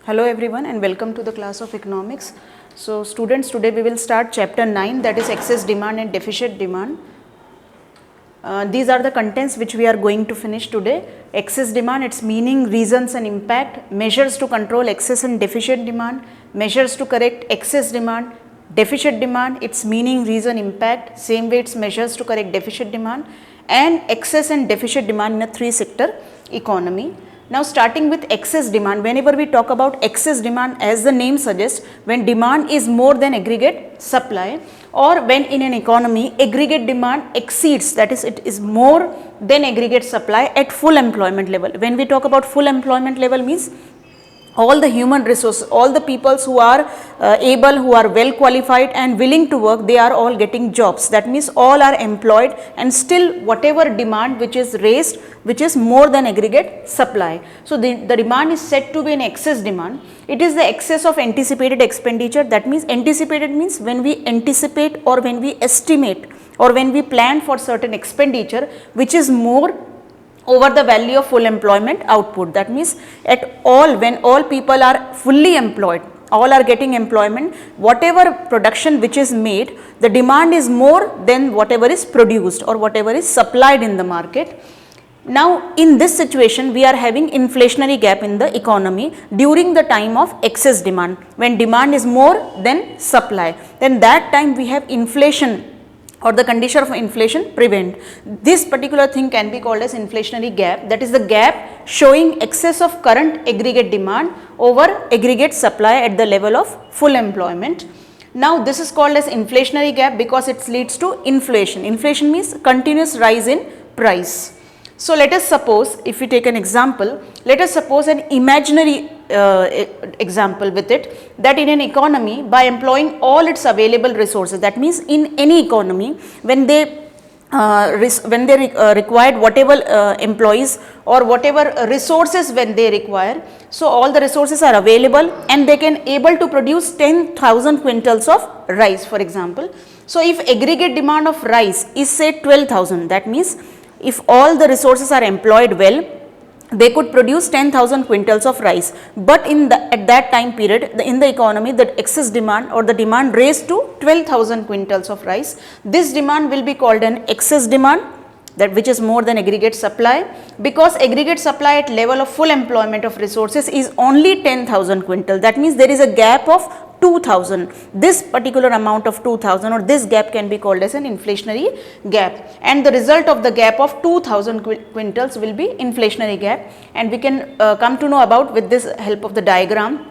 Hello everyone and welcome to the class of economics. So students, today we will start chapter 9, that is excess demand and deficit demand. These are the contents which we are going to finish today. Excess demand, its meaning, reasons and impact, measures to control excess and deficit demand, measures to correct excess demand, deficit demand, its meaning, reason, impact, same way its measures to correct deficit demand, and excess and deficit demand in a three sector economy. Now starting with excess demand, whenever we talk about excess demand, as the name suggests, when demand is more than aggregate supply, or when in an economy aggregate demand exceeds, that is it is more than aggregate supply at full employment level. When we talk about full employment level means all the human resources, all the peoples who are able, who are well qualified and willing to work, they are all getting jobs. That means all are employed and still whatever demand which is raised, which is more than aggregate supply. So the demand is said to be an excess demand. It is the excess of anticipated expenditure. That means anticipated means when we anticipate or when we estimate or when we plan for certain expenditure which is more over the value of full employment output. That means at all, when all people are fully employed, all are getting employment, whatever production which is made, the demand is more than whatever is produced or whatever is supplied in the market. Now in this situation we are having inflationary gap in the economy during the time of excess demand. When demand is more than supply, then that time we have inflation or the condition of inflation prevent. This particular thing can be called as inflationary gap, that is the gap showing excess of current aggregate demand over aggregate supply at the level of full employment. Now this is called as inflationary gap because it leads to inflation. Inflation means continuous rise in price. So let us suppose, if we take an example, let us suppose an imaginary example with it, that in an economy by employing all its available resources, that means in any economy when they required whatever employees or whatever resources when they require, so all the resources are available and they can able to produce 10,000 quintals of rice, for example. So if aggregate demand of rice is say 12,000, that means if all the resources are employed well, they could produce 10,000 quintals of rice, but at that time period in the economy the excess demand or the demand raised to 12,000 quintals of rice. This demand will be called an excess demand, that which is more than aggregate supply, because aggregate supply at level of full employment of resources is only 10,000 quintal. That means there is a gap of 2,000. This particular amount of 2,000 or this gap can be called as an inflationary gap, and the result of the gap of 2,000 quintals will be inflationary gap. And we can come to know about with this help of the diagram,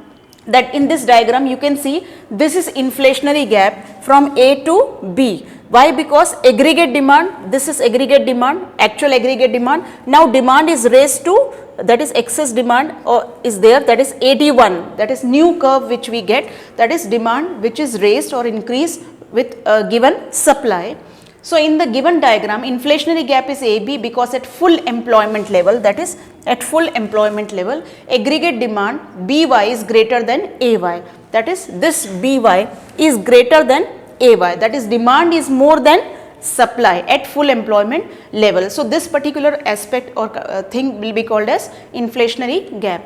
that in this diagram you can see this is inflationary gap from A to B. Why? Because aggregate demand, this is aggregate demand, actual aggregate demand. Now demand is raised to, that is excess demand or is there, that is 81, that is new curve which we get, that is demand which is raised or increased with a given supply. So in the given diagram inflationary gap is AB because at full employment level, that is at full employment level, aggregate demand BY is greater than AY, that is this BY is greater than AY, that is demand is more than supply at full employment level. So this particular aspect or thing will be called as inflationary gap.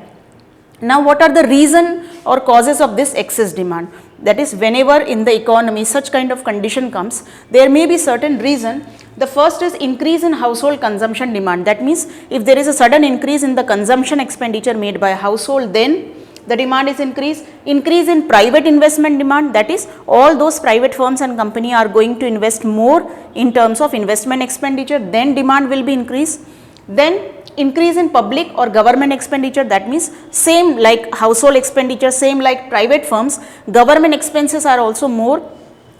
Now what are the reason or causes of this excess demand? That is, whenever in the economy such kind of condition comes, there may be certain reason. The first is increase in household consumption demand. That means if there is a sudden increase in the consumption expenditure made by a household, then the demand is increased. Increase in private investment demand, that is all those private firms and company are going to invest more in terms of investment expenditure, then demand will be increased. Then increase in public or government expenditure, that means same like household expenditure, same like private firms, government expenses are also more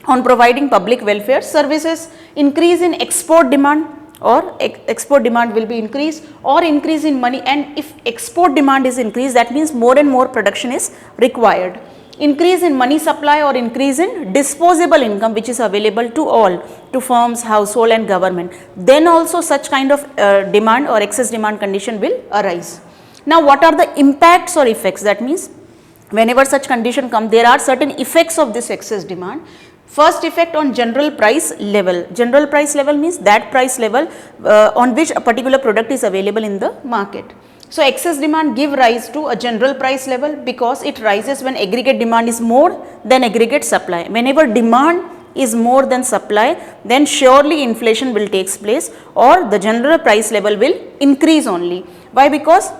on providing public welfare services. Increase in export demand, or export demand will be increased, or increase in money, and if export demand is increased, that means more and more production is required. Increase in money supply or increase in disposable income which is available to all, to firms, household and government, then also such kind of demand or excess demand condition will arise. Now what are the impacts or effects? That means whenever such condition come, there are certain effects of this excess demand. First effect on general price level. General price level means that price level on which a particular product is available in the market. So excess demand give rise to a general price level because it rises when aggregate demand is more than aggregate supply. Whenever demand is more than supply, then surely inflation will take place or the general price level will increase only. Why? Because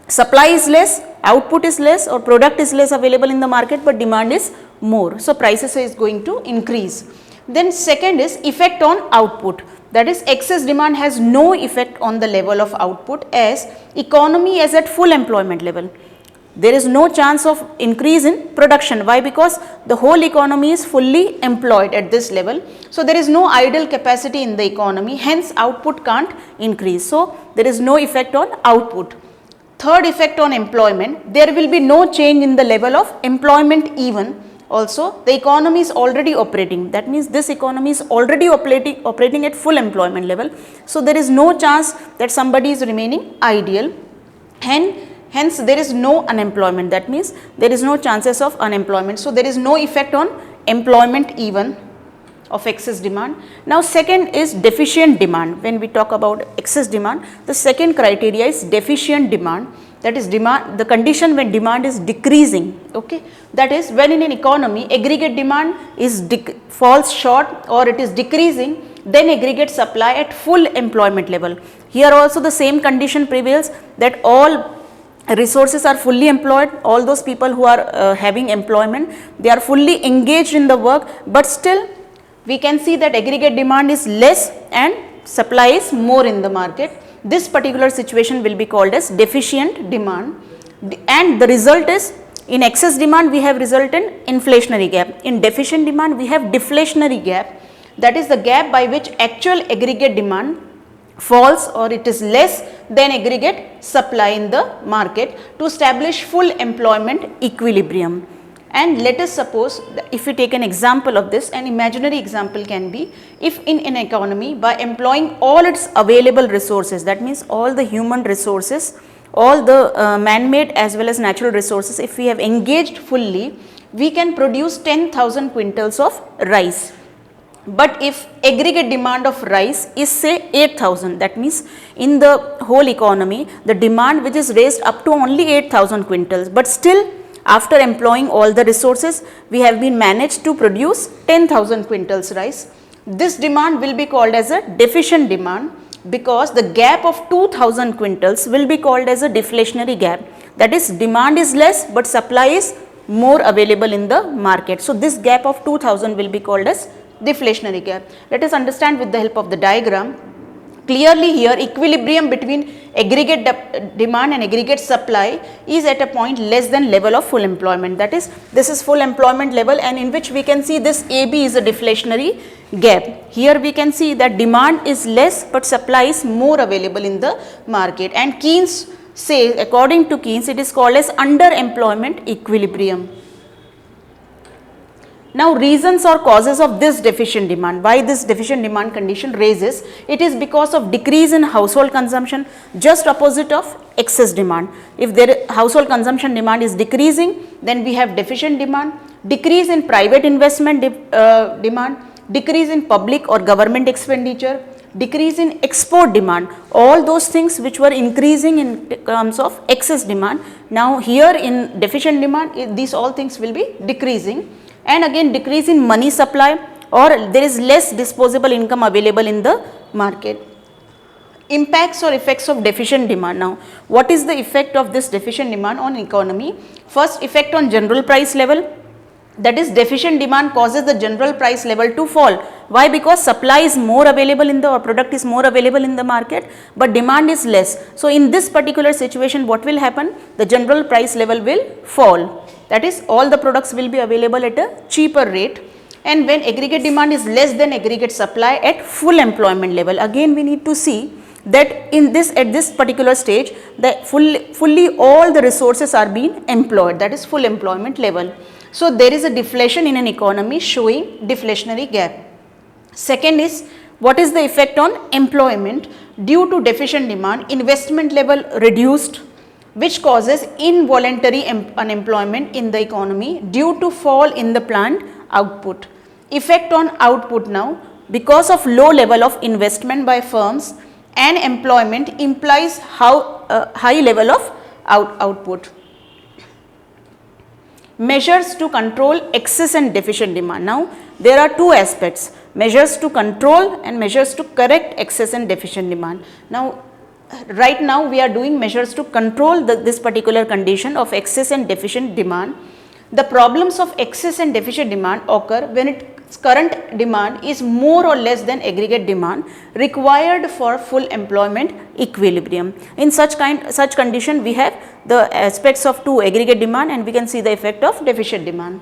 supply is less, output is less, or product is less available in the market, but demand is more. So prices is going to increase. Then second is effect on output. That is, excess demand has no effect on the level of output as economy is at full employment level. There is no chance of increase in production. Why? Because the whole economy is fully employed at this level. So there is no idle capacity in the economy, hence output can't increase. So there is no effect on output. Third effect on employment, there will be no change in the level of employment even. Also, the economy is already operating. That means this economy is already operating at full employment level. So there is no chance that somebody is remaining ideal. Hence, there is no unemployment. That means there is no chances of unemployment. So there is no effect on employment even of excess demand. Now, second is deficient demand. When we talk about excess demand, the second criteria is deficient demand. That is demand, the condition when demand is decreasing. Okay, that is when in an economy aggregate demand is falls short or it is decreasing, then aggregate supply at full employment level. Here also the same condition prevails, that all resources are fully employed, all those people who are having employment, they are fully engaged in the work, but still we can see that aggregate demand is less and supply is more in the market. This particular situation will be called as deficient demand, and the result is, in excess demand we have result in inflationary gap, in deficient demand we have deflationary gap. That is the gap by which actual aggregate demand falls or it is less than aggregate supply in the market to establish full employment equilibrium. And let us suppose, if we take an example of this, an imaginary example can be, if in an economy by employing all its available resources, that means all the human resources, all the man-made as well as natural resources, if we have engaged fully, we can produce 10,000 quintals of rice. But if aggregate demand of rice is say 8,000, that means in the whole economy, the demand which is raised up to only 8,000 quintals, but still after employing all the resources, we have been managed to produce 10,000 quintals rice. This demand will be called as a deficient demand because the gap of 2,000 quintals will be called as a deflationary gap. That is, demand is less but supply is more available in the market. So this gap of 2,000 will be called as deflationary gap. Let us understand with the help of the diagram. Clearly here equilibrium between aggregate demand and aggregate supply is at a point less than level of full employment. That is, this is full employment level, and in which we can see this AB is a deflationary gap. Here we can see that demand is less but supply is more available in the market, and Keynes says, according to Keynes, it is called as underemployment equilibrium. Now, reasons or causes of this deficient demand, why this deficient demand condition raises, it is because of decrease in household consumption, just opposite of excess demand. If their household consumption demand is decreasing, then we have deficient demand, decrease in private investment demand, decrease in public or government expenditure, decrease in export demand, all those things which were increasing in terms of excess demand. Now, here in deficient demand, these all things will be decreasing. And again decrease in money supply, or there is less disposable income available in the market. Impacts or effects of deficient demand. Now, what is the effect of this deficient demand on economy? First, effect on general price level. That is, deficient demand causes the general price level to fall. Why? Because supply is more available in the, or product is more available in the market, but demand is less. So in this particular situation, what will happen? The general price level will fall. That is, all the products will be available at a cheaper rate, and when aggregate demand is less than aggregate supply at full employment level, again we need to see that in this, at this particular stage, the fully all the resources are being employed, that is full employment level. So there is a deflation in an economy showing deflationary gap. Second is, what is the effect on employment? Due to deficient demand, investment level reduced, which causes involuntary unemployment in the economy due to fall in the plant output. Effect on output now, because of low level of investment by firms, and employment implies high level of output. Measures to control excess and deficient demand. Now, there are two aspects, measures to control and measures to correct excess and deficient demand. Now, right now we are doing measures to control this particular condition of excess and deficient demand. The problems of excess and deficient demand occur when its current demand is more or less than aggregate demand required for full employment equilibrium. In such condition, we have the aspects of two, aggregate demand, and we can see the effect of deficient demand.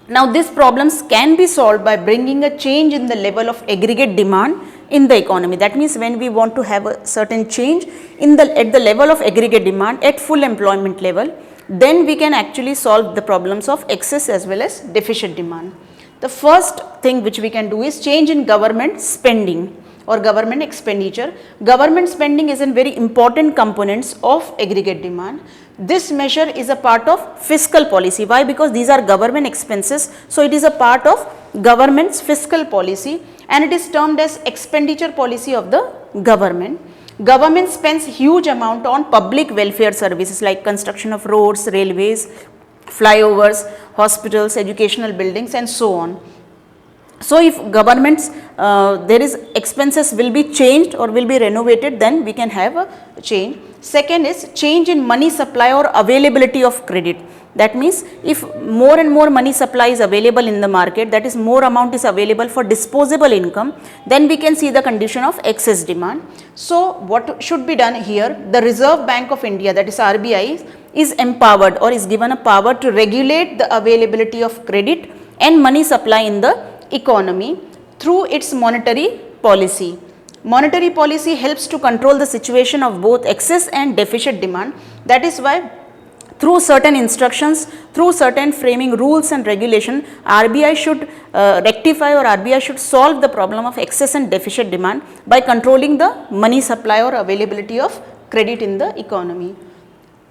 Now, these problems can be solved by bringing a change in the level of aggregate demand in the economy. That means, when we want to have a certain change at the level of aggregate demand at full employment level, then we can actually solve the problems of excess as well as deficient demand. The first thing which we can do is change in government spending or government expenditure. Government spending is a very important component of aggregate demand. This measure is a part of fiscal policy. Why? Because these are government expenses. So, it is a part of government's fiscal policy, and it is termed as expenditure policy of the government. Government spends huge amount on public welfare services like construction of roads, railways, flyovers, hospitals, educational buildings, and so on. So, if governments there is expenses will be changed or will be renovated, then we can have a change. Second is change in money supply or availability of credit. That means, if more and more money supply is available in the market, that is more amount is available for disposable income, then we can see the condition of excess demand. So, what should be done here? The Reserve Bank of India, that is RBI, is empowered or is given a power to regulate the availability of credit and money supply in the economy through its monetary policy. Monetary policy helps to control the situation of both excess and deficit demand. That is why, through certain instructions, through certain framing rules and regulation, RBI should rectify or RBI should solve the problem of excess and deficit demand by controlling the money supply or availability of credit in the economy.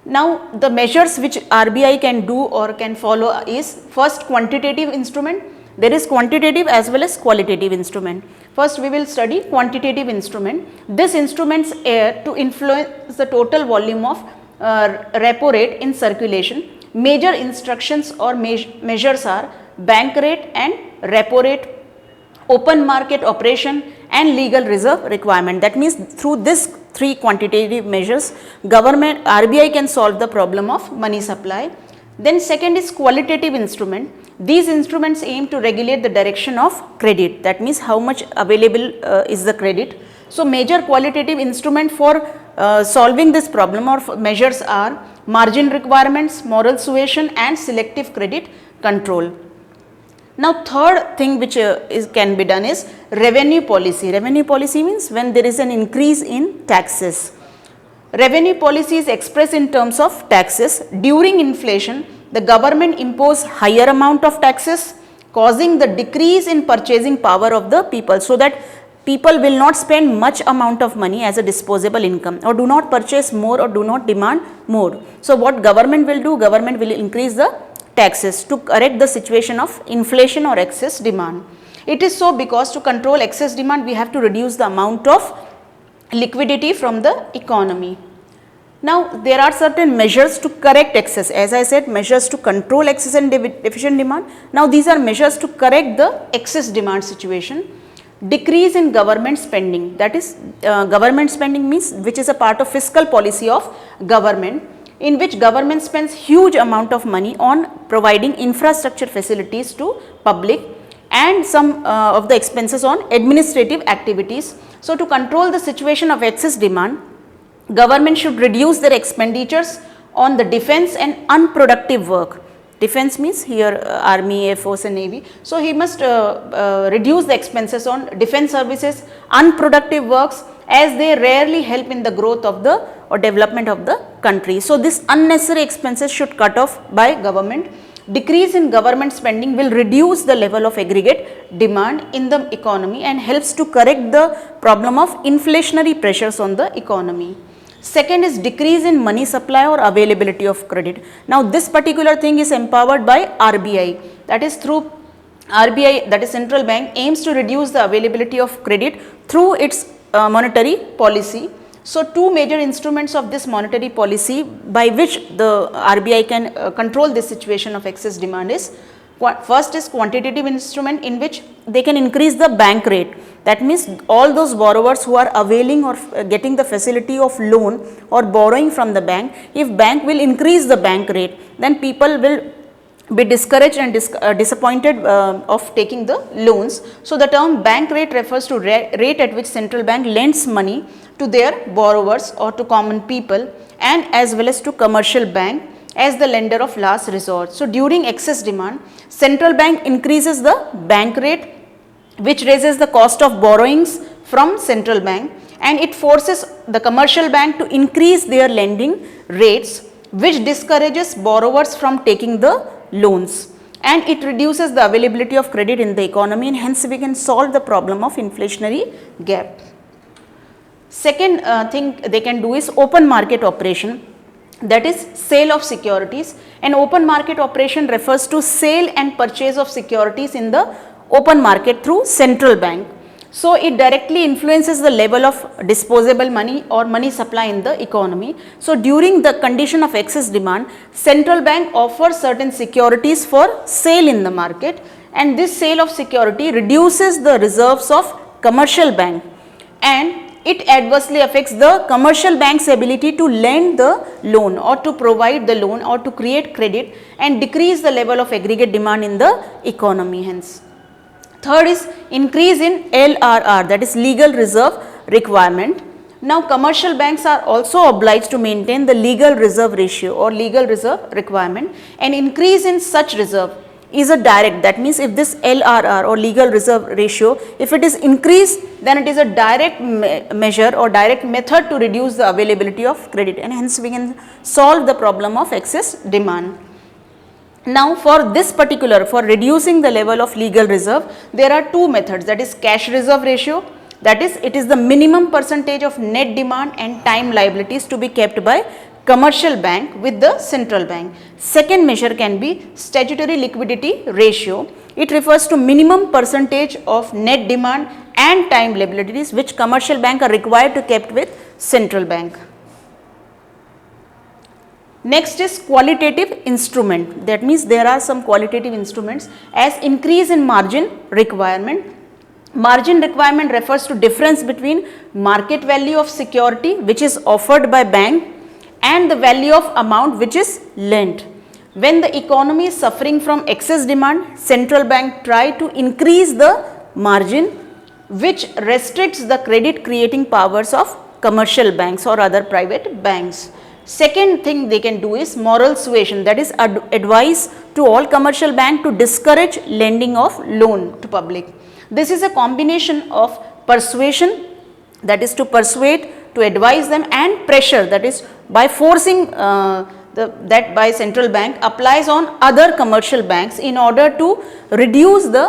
Now, the measures which RBI can do or can follow is, first, quantitative instrument. There is quantitative as well as qualitative instrument. First, we will study quantitative instrument. This instruments air to influence the total volume of repo rate in circulation. Major instructions or measures are bank rate and repo rate, open market operation, and legal reserve requirement. That means, through this three quantitative measures, government RBI can solve the problem of money supply. Then second is qualitative instrument. These instruments aim to regulate the direction of credit. That means, how much available is the credit. So, major qualitative instrument for solving this problem or measures are margin requirements, moral suasion, and selective credit control. Now, third thing which can be done is revenue policy. Revenue policy means when there is an increase in taxes. Revenue policy is expressed in terms of taxes. During inflation, the government impose higher amount of taxes, causing the decrease in purchasing power of the people, so that people will not spend much amount of money as a disposable income, or do not purchase more, or do not demand more. So, what government will do? Government will increase the taxes to correct the situation of inflation or excess demand. It is so because to control excess demand, we have to reduce the amount of liquidity from the economy. Now, there are certain measures to correct excess. As I said, measures to control excess and deficient demand. Now, these are measures to correct the excess demand situation. Decrease in government spending, that is government spending means which is a part of fiscal policy of government, in which government spends huge amount of money on providing infrastructure facilities to public and some of the expenses on administrative activities. So, to control the situation of excess demand, government should reduce their expenditures on the defense and unproductive work. Defense means here Army, Air Force and Navy. So, he must reduce the expenses on defense services, unproductive works, as they rarely help in the growth of the or development of the country. So, this unnecessary expenses should cut off by government. Decrease in government spending will reduce the level of aggregate demand in the economy and helps to correct the problem of inflationary pressures on the economy. Second is decrease in money supply or availability of credit. Now, this particular thing is empowered by RBI, that is through RBI, that is central bank, aims to reduce the availability of credit through its monetary policy. So, two major instruments of this monetary policy by which the RBI can control this situation of excess demand is, first is quantitative instrument, in which they can increase the bank rate. That means all those borrowers who are availing or getting the facility of loan or borrowing from the bank, if bank will increase the bank rate, then people will be discouraged and disappointed of taking the loans. So, the term bank rate refers to rate at which central bank lends money to their borrowers or to common people, and as well as to commercial bank as the lender of last resort. So, during excess demand, central bank increases the bank rate, which raises the cost of borrowings from central bank, and it forces the commercial bank to increase their lending rates, which discourages borrowers from taking the loans, and it reduces the availability of credit in the economy, and hence we can solve the problem of inflationary gap. Second thing they can do is open market operation, that is sale of securities. An open market operation refers to sale and purchase of securities in the open market through central bank. So, it directly influences the level of disposable money or money supply in the economy. So, during the condition of excess demand, central bank offers certain securities for sale in the market, and this sale of security reduces the reserves of commercial bank, and it adversely affects the commercial bank's ability to lend the loan or to provide the loan or to create credit, and decrease the level of aggregate demand in the economy hence. Third is increase in LRR, that is legal reserve requirement. Now, commercial banks are also obliged to maintain the legal reserve ratio or legal reserve requirement. An increase in such reserve is a direct, that means if this LRR or legal reserve ratio, if it is increased, then it is a direct measure or direct method to reduce the availability of credit, and hence we can solve the problem of excess demand. Now, for this particular, for reducing the level of legal reserve, there are two methods, that is cash reserve ratio, that is it is the minimum percentage of net demand and time liabilities to be kept by commercial bank with the central bank. Second measure can be statutory liquidity ratio. It refers to minimum percentage of net demand and time liabilities which commercial bank are required to kept with central bank. Next is qualitative instrument, that means there are some qualitative instruments as increase in margin requirement. Margin requirement refers to difference between market value of security which is offered by bank and the value of amount which is lent. When the economy is suffering from excess demand, central bank try to increase the margin which restricts the credit creating powers of commercial banks or other private banks. Second thing they can do is moral suasion, that is advice to all commercial bank to discourage lending of loan to public. This is a combination of persuasion, that is to persuade, to advise them, and pressure, that is by forcing that by central bank applies on other commercial banks in order to reduce the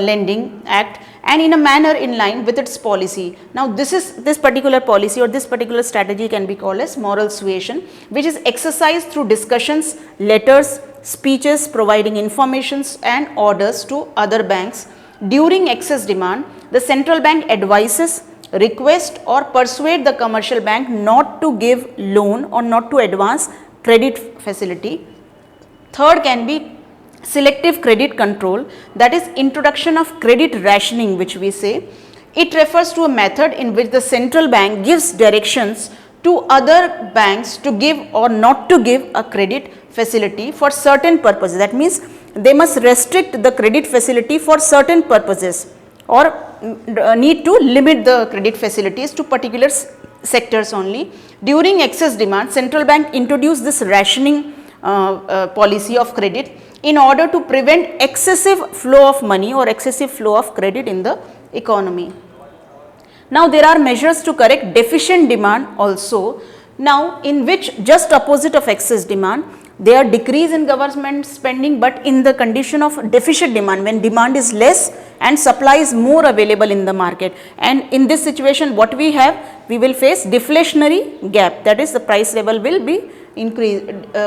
lending act and in a manner in line with its policy. Now, this particular policy or this particular strategy can be called as moral suasion, which is exercised through discussions, letters, speeches, providing informations and orders to other banks. During excess demand, the central bank advises, request or persuade the commercial bank not to give loan or not to advance credit facility. Third can be selective credit control, that is introduction of credit rationing which we say. It refers to a method in which the central bank gives directions to other banks to give or not to give a credit facility for certain purposes. That means they must restrict the credit facility for certain purposes or need to limit the credit facilities to particular sectors only. During excess demand, central bank introduced this rationing policy of credit in order to prevent excessive flow of money or excessive flow of credit in the economy. Now, there are measures to correct deficient demand also. Now, in which just opposite of excess demand, there are decrease in government spending, but in the condition of deficient demand, when demand is less and supply is more available in the market, and in this situation what we have, we will face deflationary gap, that is the price level will be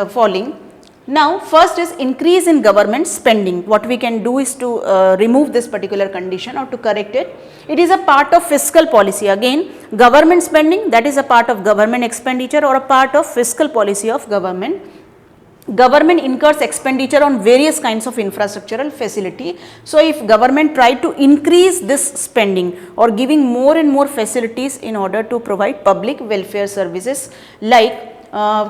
falling. Now, first is increase in government spending. What we can do is to remove this particular condition or to correct it. It is a part of fiscal policy. Again, government spending, that is a part of government expenditure or a part of fiscal policy of government. Government incurs expenditure on various kinds of infrastructural facility. So, if government try to increase this spending or giving more and more facilities in order to provide public welfare services like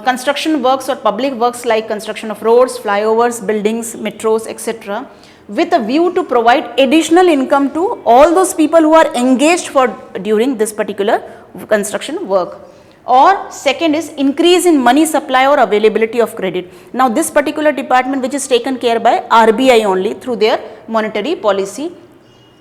construction works or public works like construction of roads, flyovers, buildings, metros, etc., with a view to provide additional income to all those people who are engaged for during this particular construction work. Or second is increase in money supply or availability of credit. Now, this particular department which is taken care by RBI only through their monetary policy.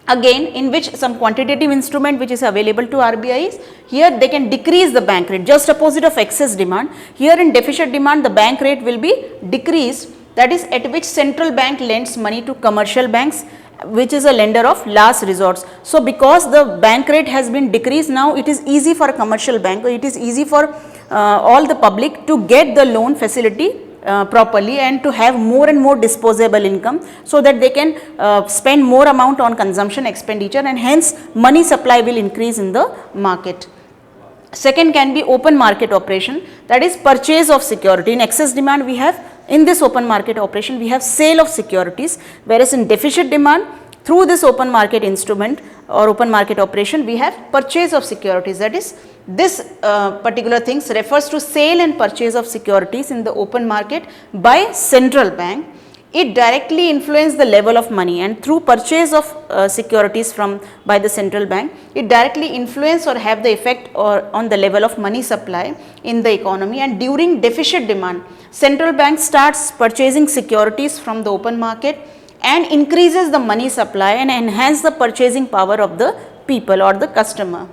Again, in which some quantitative instrument which is available to RBI is, here they can decrease the bank rate, just opposite of excess demand. Here in deficit demand, the bank rate will be decreased, that is at which central bank lends money to commercial banks, which is a lender of last resorts. So, because the bank rate has been decreased, now it is easy for a commercial bank, or it is easy for all the public to get the loan facility properly and to have more and more disposable income, so that they can spend more amount on consumption expenditure, and hence money supply will increase in the market. Second can be open market operation, that is purchase of security. In excess demand we have, in this open market operation we have sale of securities, whereas in deficit demand through this open market instrument or open market operation we have purchase of securities, that is this particular things refers to sale and purchase of securities in the open market by central bank. It directly influences the level of money, and through purchase of securities from by the central bank, it directly influence or have the effect or on the level of money supply in the economy. And during deficit demand, central bank starts purchasing securities from the open market and increases the money supply and enhance the purchasing power of the people or the customer.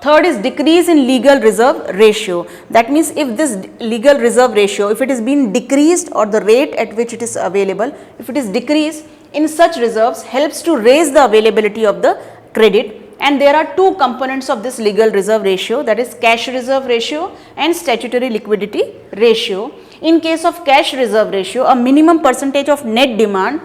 Third is decrease in legal reserve ratio. That means if this legal reserve ratio, if it is being decreased, or the rate at which it is available, if it is decreased, in such reserves helps to raise the availability of the credit. And there are two components of this legal reserve ratio, that is cash reserve ratio and statutory liquidity ratio. In case of cash reserve ratio, a minimum percentage of net demand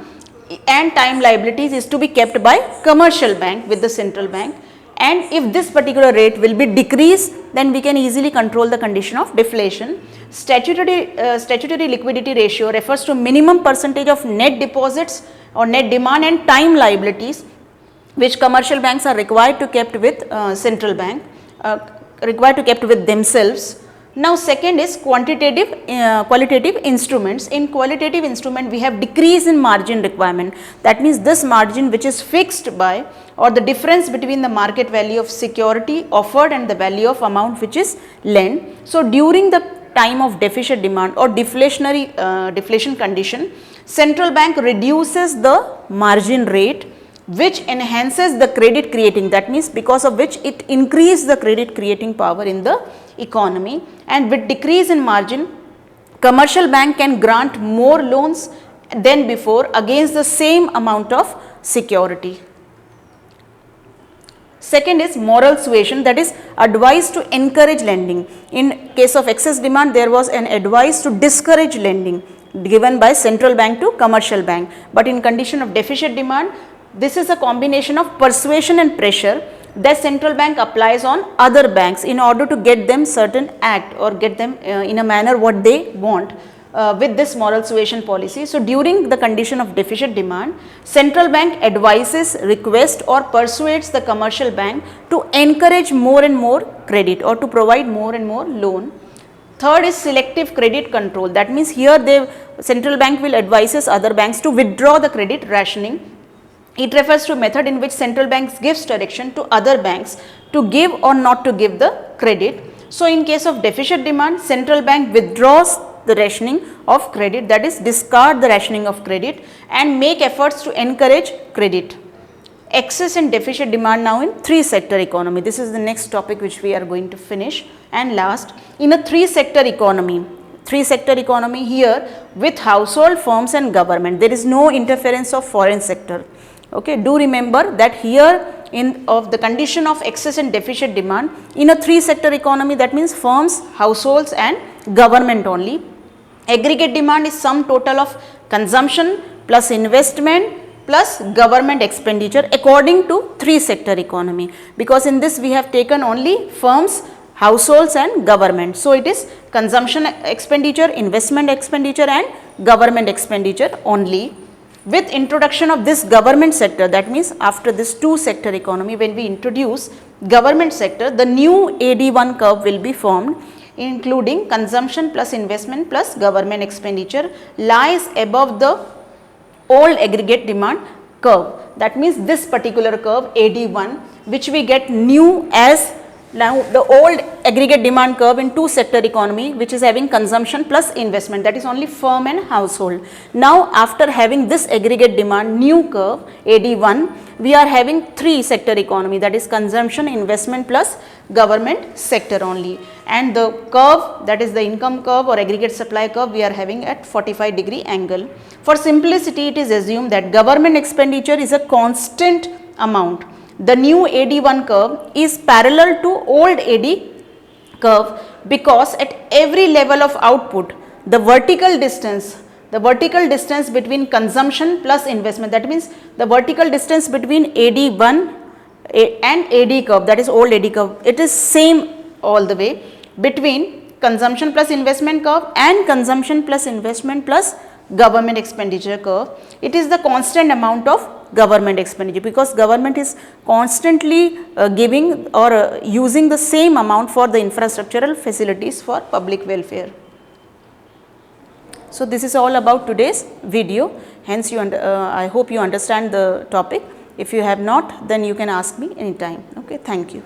and time liabilities is to be kept by commercial bank with the central bank. And if this particular rate will be decreased, then we can easily control the condition of deflation. Statutory liquidity ratio refers to minimum percentage of net deposits or net demand and time liabilities which commercial banks are required to kept with central bank, required to kept with themselves. Now, second is qualitative instruments. In qualitative instrument we have decrease in margin requirement. That means this margin which is fixed by, or the difference between the market value of security offered and the value of amount which is lent. So, during the time of deficit demand or deflation condition, central bank reduces the margin rate which enhances the credit creating, that means because of which it increases the credit creating power in the economy. And with decrease in margin, commercial bank can grant more loans than before against the same amount of security. Second is moral suasion, that is advice to encourage lending. In case of excess demand, there was an advice to discourage lending given by central bank to commercial bank, but in condition of deficit demand, this is a combination of persuasion and pressure that central bank applies on other banks in order to get them certain act or get them in a manner what they want with this moral suasion policy. So, during the condition of deficit demand, central bank advises, requests or persuades the commercial bank to encourage more and more credit or to provide more and more loan. Third is selective credit control. That means here the central bank will advises other banks to withdraw the credit rationing. It refers to method in which central banks gives direction to other banks to give or not to give the credit. So, in case of deficit demand, central bank withdraws the rationing of credit, that is discard the rationing of credit and make efforts to encourage credit. Excess and deficit demand now in three sector economy. This is the next topic which we are going to finish. And last, in a three sector economy here with household, firms and government, there is no interference of foreign sector. Okay, do remember that here in of the condition of excess and deficit demand in a three sector economy, that means firms, households and government only. Aggregate demand is sum total of consumption plus investment plus government expenditure according to three sector economy, because in this we have taken only firms, households and government. So, it is consumption expenditure, investment expenditure and government expenditure only. With introduction of this government sector, that means after this two sector economy, when we introduce government sector, the new AD1 curve will be formed, including consumption plus investment plus government expenditure lies above the old aggregate demand curve. That means this particular curve AD1, which we get new as now the old aggregate demand curve in two sector economy, which is having consumption plus investment, that is only firm and household. Now, after having this aggregate demand new curve AD1, we are having three sector economy, that is consumption, investment plus government sector only, and the curve, that is the income curve or aggregate supply curve, we are having at 45-degree angle. For simplicity, it is assumed that government expenditure is a constant amount. The new AD1 curve is parallel to old AD curve, because at every level of output, the vertical distance between consumption plus investment, that means the vertical distance between AD1 and AD curve, that is old AD curve, it is same all the way between consumption plus investment curve and consumption plus investment plus government expenditure curve. It is the constant amount of government expenditure, because government is constantly giving or using the same amount for the infrastructural facilities for public welfare. So, this is all about today's video. Hence, I hope you understand the topic. If you have not, then you can ask me anytime. Okay, thank you.